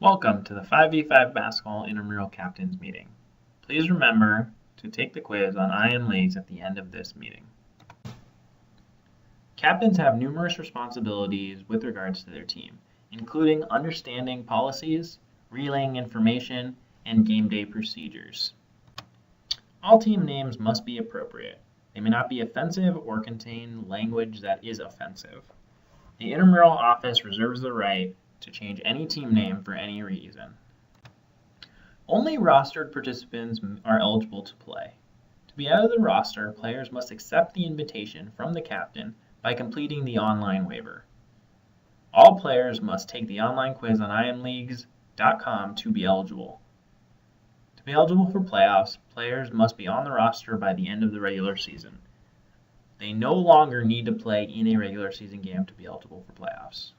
Welcome to the 5v5 Basketball Intramural Captains Meeting. Please remember to take the quiz on IM Leagues at the end of this meeting. Captains have numerous responsibilities with regards to their team, including understanding policies, relaying information, and game day procedures. All team names must be appropriate. They may not be offensive or contain language that is offensive. The intramural office reserves the right to change any team name for any reason. Only rostered participants are eligible to play. To be out of the roster, players must accept the invitation from the captain by completing the online waiver. All players must take the online quiz on imleagues.com to be eligible. To be eligible for playoffs, players must be on the roster by the end of the regular season. They no longer need to play in a regular season game to be eligible for playoffs.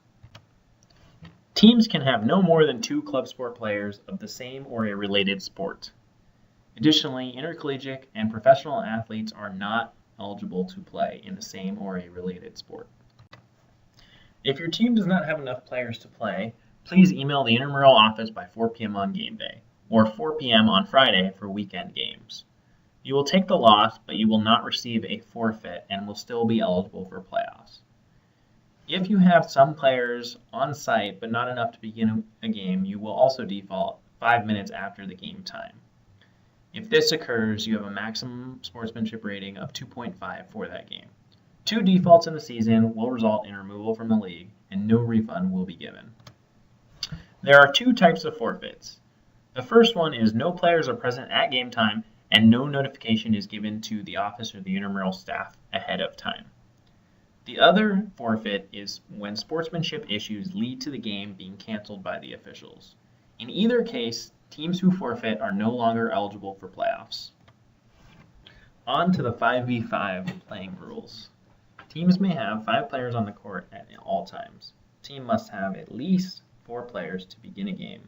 Teams can have no more than 2 club sport players of the same or a related sport. Additionally, intercollegiate and professional athletes are not eligible to play in the same or a related sport. If your team does not have enough players to play, please email the intramural office by 4 p.m. on game day, or 4 p.m. on Friday for weekend games. You will take the loss, but you will not receive a forfeit and will still be eligible for playoffs. If you have some players on site but not enough to begin a game, you will also default 5 minutes after the game time. If this occurs, you have a maximum sportsmanship rating of 2.5 for that game. 2 defaults in the season will result in removal from the league, and no refund will be given. There are 2 types of forfeits. The first one is no players are present at game time and no notification is given to the office or the intramural staff ahead of time. The other forfeit is when sportsmanship issues lead to the game being canceled by the officials. In either case, teams who forfeit are no longer eligible for playoffs. On to the 5v5 playing rules. Teams may have 5 players on the court at all times. The team must have at least 4 players to begin a game.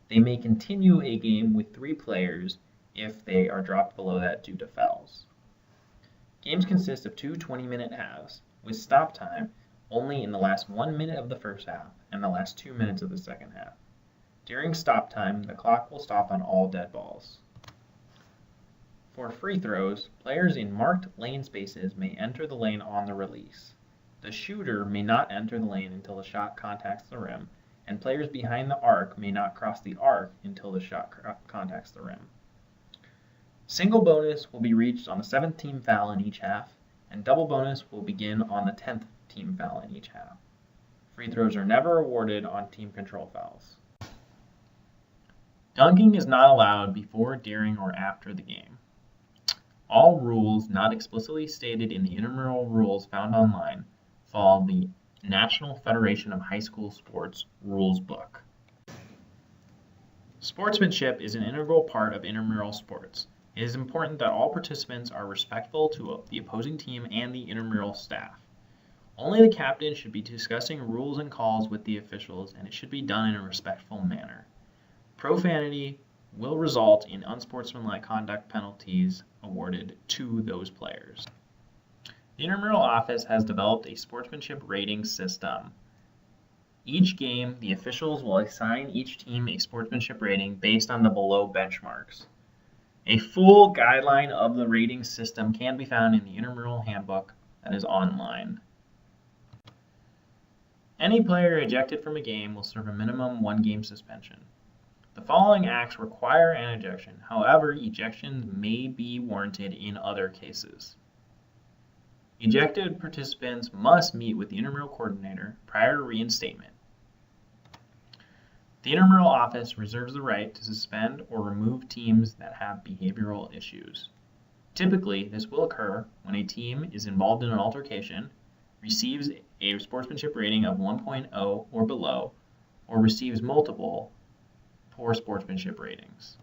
They may continue a game with 3 players if they are dropped below that due to fouls. Games consist of 2 20-minute halves, with stop time only in the last 1 minute of the first half and the last 2 minutes of the second half. During stop time, the clock will stop on all dead balls. For free throws, players in marked lane spaces may enter the lane on the release. The shooter may not enter the lane until the shot contacts the rim, and players behind the arc may not cross the arc until the shot contacts the rim. Single bonus will be reached on the 7th team foul in each half, and double bonus will begin on the 10th team foul in each half. Free throws are never awarded on team control fouls. Dunking is not allowed before, during, or after the game. All rules not explicitly stated in the intramural rules found online follow the National Federation of High School Sports Rules Book. Sportsmanship is an integral part of intramural sports. It is important that all participants are respectful to the opposing team and the intramural staff. Only the captain should be discussing rules and calls with the officials, and it should be done in a respectful manner. Profanity will result in unsportsmanlike conduct penalties awarded to those players. The intramural office has developed a sportsmanship rating system. Each game, the officials will assign each team a sportsmanship rating based on the below benchmarks. A full guideline of the rating system can be found in the intramural handbook that is online. Any player ejected from a game will serve a minimum 1-game suspension. The following acts require an ejection. However, ejections may be warranted in other cases. Ejected participants must meet with the intramural coordinator prior to reinstatement. The intramural office reserves the right to suspend or remove teams that have behavioral issues. Typically, this will occur when a team is involved in an altercation, receives a sportsmanship rating of 1.0 or below, or receives multiple poor sportsmanship ratings.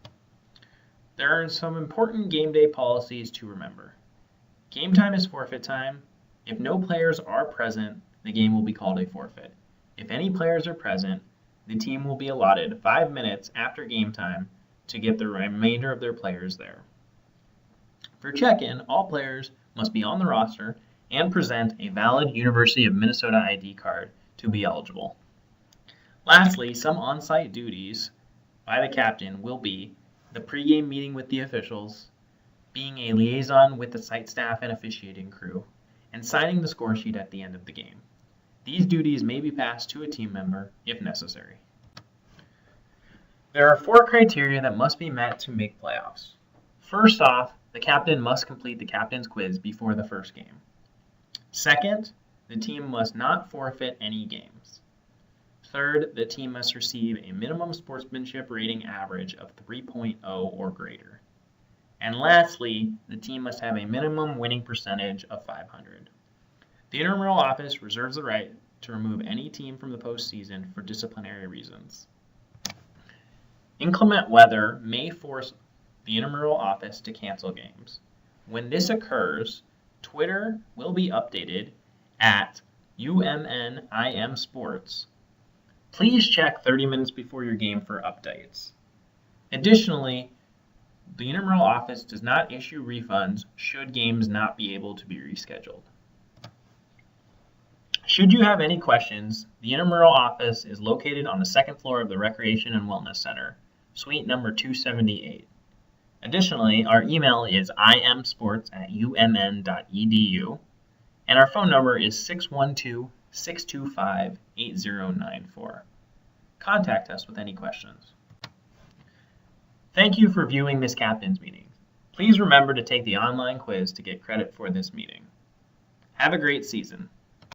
There are some important game day policies to remember. Game time is forfeit time. If no players are present, the game will be called a forfeit. If any players are present, the team will be allotted 5 minutes after game time to get the remainder of their players there. For check-in, all players must be on the roster and present a valid University of Minnesota ID card to be eligible. Lastly, some on-site duties by the captain will be the pregame meeting with the officials, being a liaison with the site staff and officiating crew, and signing the score sheet at the end of the game. These duties may be passed to a team member if necessary. There are 4 criteria that must be met to make playoffs. First off, the captain must complete the captain's quiz before the first game. Second, the team must not forfeit any games. Third, the team must receive a minimum sportsmanship rating average of 3.0 or greater. And lastly, the team must have a minimum winning percentage of 500. The intramural office reserves the right to remove any team from the postseason for disciplinary reasons. Inclement weather may force the intramural office to cancel games. When this occurs, Twitter will be updated at UMNIMSports. Please check 30 minutes before your game for updates. Additionally, the intramural office does not issue refunds should games not be able to be rescheduled. Should you have any questions, the intramural office is located on the 2nd floor of the Recreation and Wellness Center, suite number 278. Additionally, our email is imsports@umn.edu, and our phone number is 612-625-8094. Contact us with any questions. Thank you for viewing this captain's meeting. Please remember to take the online quiz to get credit for this meeting. Have a great season.